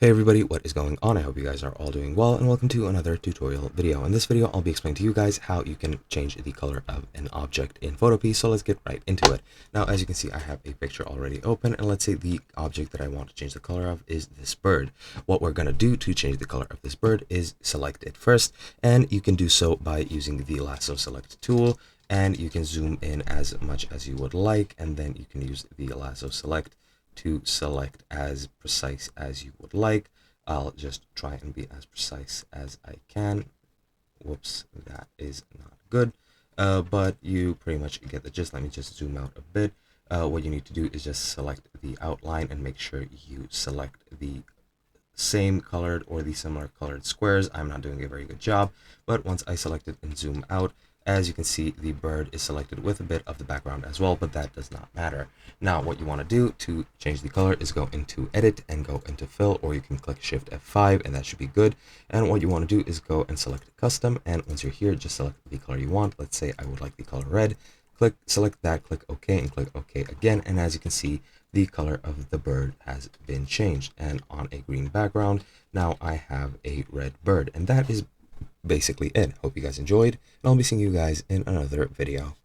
Hey everybody, what is going on? I hope you guys are all doing well and welcome to another tutorial video. In this video, I'll be explaining to you guys how you can change the color of an object in Photopea, so let's get right into it. Now, as you can see, I have a picture already open, and let's say the object that I want to change the color of is this bird. What we're going to do to change the color of this bird is select it first, and you can do so by using the lasso select tool, and you can zoom in as much as you would like, and then you can use the lasso select to select as precise as you would like. I'll just try and be as precise as I can. Whoops, that is not good. But you pretty much get the gist. Let me just zoom out a bit. What you need to do is just select the outline and make sure you select the same colored or the similar colored squares. I'm not doing a very good job, but once I select it and zoom out, as you can see, the bird is selected with a bit of the background as well, but that does not matter. Now, what you want to do to change the color is go into edit and go into fill, or you can click shift F5 and that should be good. And what you want to do is go and select custom, and once you're here, just select the color you want. Let's say I would like the color red. Select that, click OK, and click OK again, and as you can see, the color of the bird has been changed, and on a green background now I have a red bird. And that is basically it. Hope you guys enjoyed, and I'll be seeing you guys in another video.